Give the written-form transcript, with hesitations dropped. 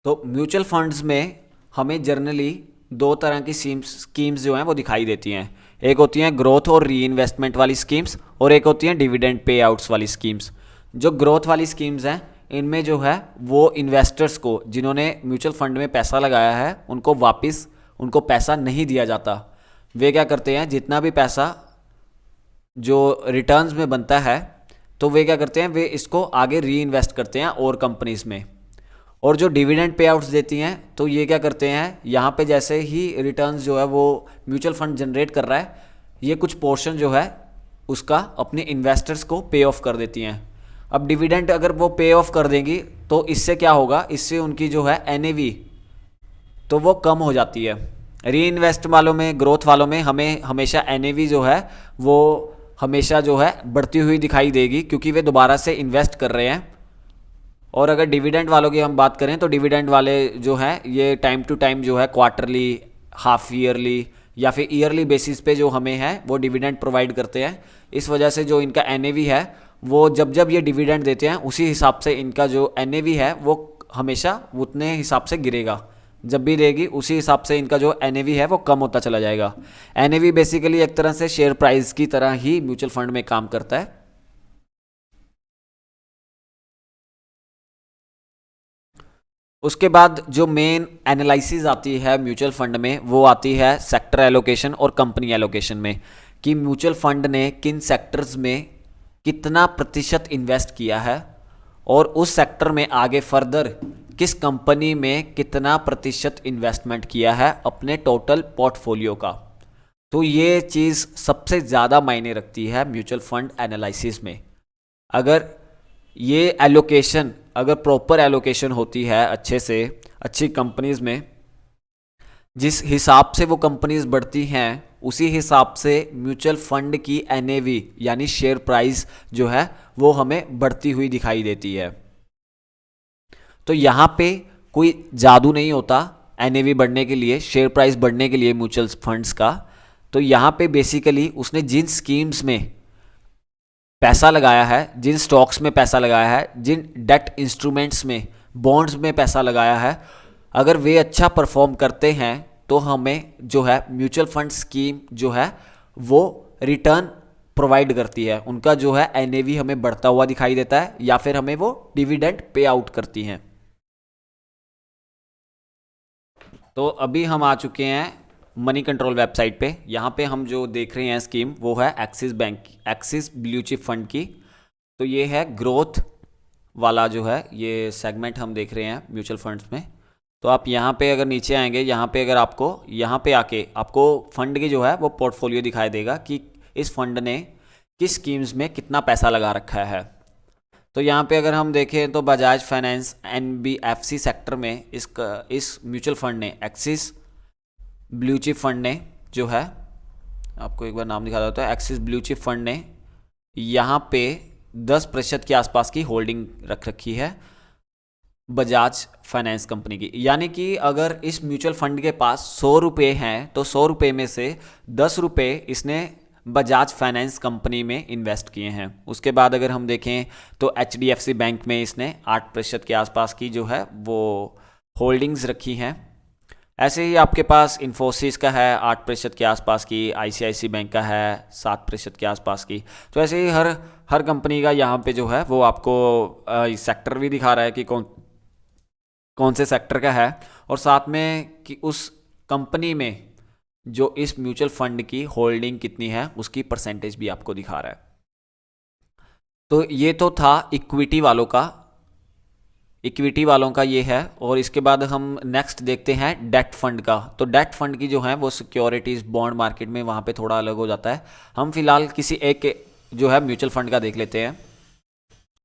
तो mutual funds में हमें जनरली दो तरह की स्कीम्स जो हैं वो दिखाई देती हैं। एक होती हैं ग्रोथ और री इन्वेस्टमेंट वाली स्कीम्स, और एक होती हैं डिविडेंड पे आउट्स वाली स्कीम्स। जो ग्रोथ वाली स्कीम्स हैं इनमें जो है वो इन्वेस्टर्स को, जिन्होंने म्यूचुअल फंड में पैसा लगाया है, उनको वापस उनको पैसा नहीं दिया जाता। वे क्या करते हैं, जितना भी पैसा जो रिटर्न्स में बनता है तो वे क्या करते हैं, वे इसको आगे री इन्वेस्ट करते हैं और कंपनीज में। और जो डिविडेंड पे आउट्स देती हैं तो ये क्या करते हैं, यहाँ पे जैसे ही रिटर्न्स जो है वो म्यूचुअल फंड जनरेट कर रहा है, ये कुछ पोर्शन जो है उसका अपने इन्वेस्टर्स को पे ऑफ कर देती हैं। अब डिविडेंड अगर वो पे ऑफ कर देंगी तो इससे क्या होगा, इससे उनकी जो है एनएवी तो वो कम हो जाती है। री इन्वेस्ट वालों में, ग्रोथ वालों में हमें हमेशा एनएवी जो है वो हमेशा जो है बढ़ती हुई दिखाई देगी, क्योंकि वे दोबारा से इन्वेस्ट कर रहे हैं। और अगर डिविडेंड वालों की हम बात करें तो डिविडेंड वाले जो हैं ये टाइम टू टाइम जो है क्वार्टरली, हाफ ईयरली या फिर ईयरली बेसिस पे जो हमें है वो डिविडेंड प्रोवाइड करते हैं। इस वजह से जो इनका एनएवी है वो जब जब ये डिविडेंड देते हैं उसी हिसाब से इनका जो एनएवी है वो हमेशा उतने हिसाब से गिरेगा। जब भी देगी उसी हिसाब से इनका जो एनएवी है वो कम होता चला जाएगा। एनएवी बेसिकली एक तरह से शेयर प्राइस की तरह ही म्यूचुअल फंड में काम करता है। उसके बाद जो मेन एनालिसिस आती है म्यूचुअल फंड में वो आती है सेक्टर एलोकेशन और कंपनी एलोकेशन में, कि म्यूचुअल फंड ने किन सेक्टर्स में कितना प्रतिशत इन्वेस्ट किया है और उस सेक्टर में आगे फर्दर किस कंपनी में कितना प्रतिशत इन्वेस्टमेंट किया है अपने टोटल पोर्टफोलियो का। तो ये चीज़ सबसे ज़्यादा मायने रखती है म्यूचुअल फंड एनालिसिस में। अगर ये एलोकेशन, अगर प्रॉपर एलोकेशन होती है अच्छे से, अच्छी कंपनीज में, जिस हिसाब से वो कंपनीज बढ़ती हैं उसी हिसाब से म्यूचुअल फंड की एनएवी यानी शेयर प्राइस जो है वो हमें बढ़ती हुई दिखाई देती है। तो यहाँ पे कोई जादू नहीं होता एनएवी बढ़ने के लिए, शेयर प्राइस बढ़ने के लिए म्यूचुअल फंड्स का। तो यहाँ पे बेसिकली उसने जिन स्कीम्स में पैसा लगाया है, जिन स्टॉक्स में पैसा लगाया है, जिन डेट इंस्ट्रूमेंट्स में, बॉन्ड्स में पैसा लगाया है, अगर वे अच्छा परफॉर्म करते हैं तो हमें जो है म्यूचुअल फंड स्कीम जो है वो रिटर्न प्रोवाइड करती है। उनका जो है एनएवी हमें बढ़ता हुआ दिखाई देता है या फिर हमें वो डिविडेंड पे आउट करती हैं। तो अभी हम आ चुके हैं मनी कंट्रोल वेबसाइट पे। यहाँ पे हम जो देख रहे हैं स्कीम वो है axis bank, axis blue chip fund की। तो ये है ग्रोथ वाला जो है ये सेगमेंट हम देख रहे हैं म्यूचुअल फंड्स में। तो आप यहाँ पे अगर नीचे आएंगे, यहाँ पे अगर आपको यहाँ पे आके आपको फंड की जो है वो पोर्टफोलियो दिखाई देगा कि इस फंड ने किस स्कीम्स में कितना पैसा लगा रखा है। तो यहाँ पे अगर हम देखें तो बजाज फाइनेंस एनबीएफसी सेक्टर में इस म्यूचुअल फंड ने, एक्सिस ब्लू चिप फंड ने जो है, आपको एक बार नाम दिखा देता है, एक्सिस ब्लू चिप फंड ने यहाँ पे 10% के आसपास की होल्डिंग रख रखी है बजाज फाइनेंस कंपनी की। यानी कि अगर इस म्यूचुअल फंड के पास 100 रुपये हैं तो 100 रुपये में से 10 रुपये इसने बजाज फाइनेंस कंपनी में इन्वेस्ट किए हैं। उसके बाद अगर हम देखें तो एचडीएफसी बैंक में इसने 8% के आसपास की जो है वो होल्डिंग्स रखी हैं। ऐसे ही आपके पास इन्फोसिस का है 8% के आसपास की, आईसीआईसी बैंक का है 7% के आसपास की। तो ऐसे ही हर कंपनी का यहाँ पे जो है वो आपको सेक्टर भी दिखा रहा है कि कौन कौन से सेक्टर का है, और साथ में कि उस कंपनी में जो इस म्यूचुअल फंड की होल्डिंग कितनी है उसकी परसेंटेज भी आपको दिखा रहा है। तो ये तो था इक्विटी वालों का, इक्विटी वालों का ये है। और इसके बाद हम नेक्स्ट देखते हैं डेट फंड का। तो डेट फंड की जो है वो सिक्योरिटीज़ बॉन्ड मार्केट में वहाँ पे थोड़ा अलग हो जाता है। हम फिलहाल किसी एक जो है म्यूचुअल फंड का देख लेते हैं।